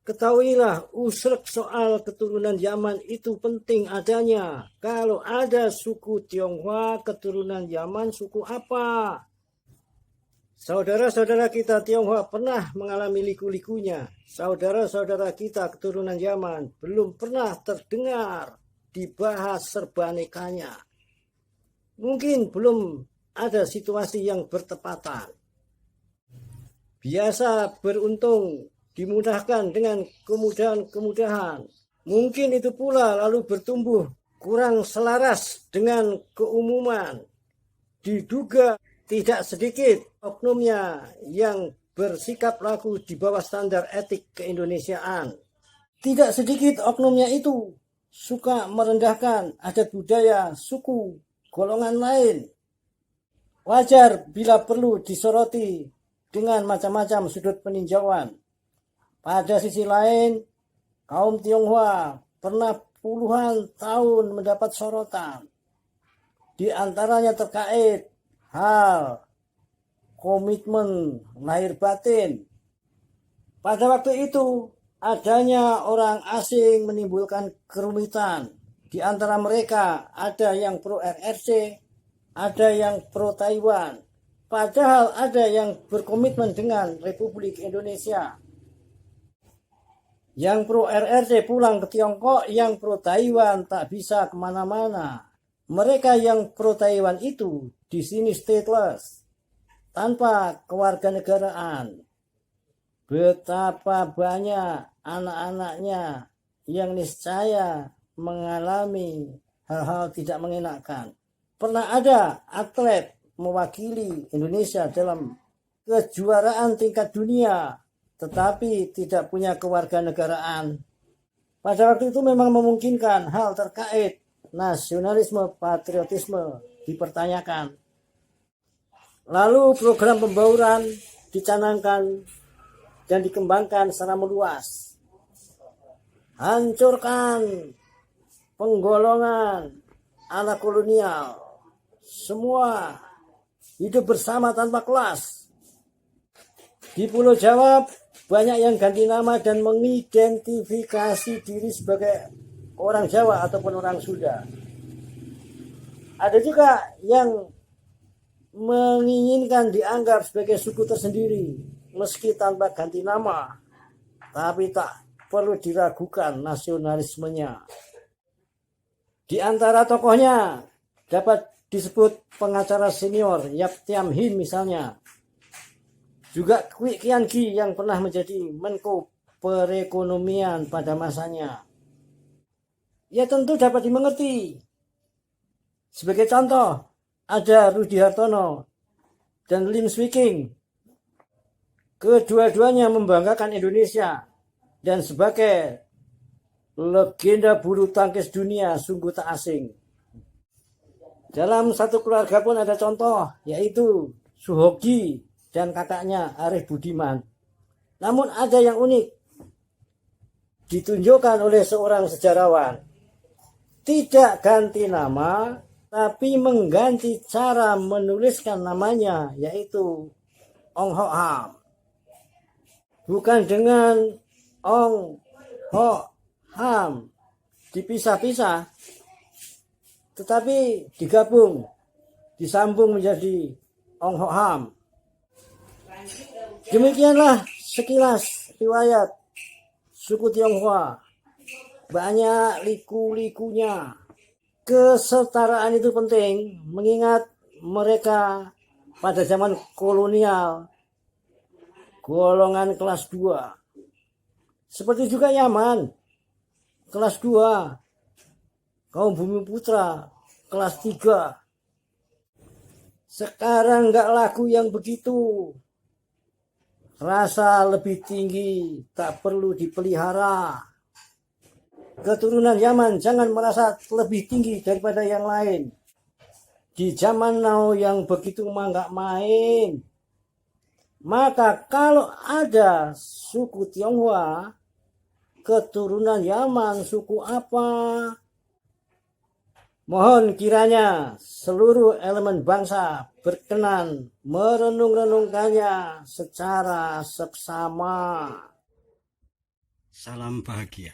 Ketahuilah, usrek soal keturunan Yaman itu penting adanya. Kalau ada suku Tionghoa, keturunan Yaman suku apa? Saudara-saudara kita Tionghoa pernah mengalami liku-likunya. Saudara-saudara kita keturunan Yaman belum pernah terdengar dibahas serbanekanya. Mungkin belum ada situasi yang bertepatan. Biasa beruntung dimudahkan dengan kemudahan-kemudahan. Mungkin itu pula lalu bertumbuh kurang selaras dengan keumuman. Diduga tidak sedikit oknumnya yang bersikap laku di bawah standar etik keindonesiaan. Tidak sedikit oknumnya itu suka merendahkan adat budaya, suku, golongan lain. Wajar bila perlu disoroti dengan macam-macam sudut peninjauan. Pada sisi lain, kaum Tionghoa pernah puluhan tahun mendapat sorotan. Di antaranya terkait hal komitmen lahir batin. Pada waktu itu, adanya orang asing menimbulkan kerumitan. Di antara mereka ada yang pro RRC, ada yang pro Taiwan. Padahal ada yang berkomitmen dengan Republik Indonesia. Yang pro RRC pulang ke Tiongkok, yang pro Taiwan tak bisa kemana-mana. Mereka yang pro Taiwan itu di sini stateless, tanpa kewarganegaraan. Betapa banyak anak-anaknya yang niscaya mengalami hal-hal tidak mengenakan. Pernah ada atlet mewakili Indonesia dalam kejuaraan tingkat dunia, tetapi tidak punya kewarganegaraan. Pada waktu itu memang memungkinkan hal terkait nasionalisme, patriotisme dipertanyakan. Lalu program pembauran dicanangkan dan dikembangkan secara meluas. Hancurkan penggolongan ala kolonial. Semua hidup bersama tanpa kelas. Di Pulau Jawa banyak yang ganti nama dan mengidentifikasi diri sebagai orang Jawa ataupun orang Sunda. Ada juga yang menginginkan dianggap sebagai suku tersendiri meski tanpa ganti nama, tapi tak perlu diragukan nasionalismenya. Di antara tokohnya dapat disebut pengacara senior Yap Tiam Hin misalnya. Juga Kwik Kian Gi yang pernah menjadi Menko Perekonomian pada masanya. Ya tentu dapat dimengerti. Sebagai contoh, ada Rudi Hartono dan Lim Swee King. Kedua-duanya membanggakan Indonesia dan sebagai legenda bulu tangkis dunia sungguh tak asing. Dalam satu keluarga pun ada contoh, yaitu Suhogi dan kakaknya Arif Budiman. Namun ada yang unik, ditunjukkan oleh seorang sejarawan. Tidak ganti nama, tapi mengganti cara menuliskan namanya, yaitu Ong Ho Ham. Bukan dengan Ong Ho Ham dipisah-pisah, tetapi digabung, disambung menjadi Ong Ho Ham. Demikianlah sekilas riwayat suku Tionghoa. Banyak liku-likunya. Kesetaraan itu penting, mengingat mereka pada zaman kolonial golongan kelas 2. Seperti juga Yaman, kelas 2. Kaum Bumi Putra, kelas 3. Sekarang nggak laku yang begitu. Rasa lebih tinggi tak perlu dipelihara. Keturunan Yaman jangan merasa lebih tinggi daripada yang lain. Di zaman now yang begitu mah nggak main. Maka kalau ada suku Tionghoa, keturunan Yaman suku apa? Mohon kiranya seluruh elemen bangsa berkenan merenung-renungkannya secara seksama. Salam bahagia.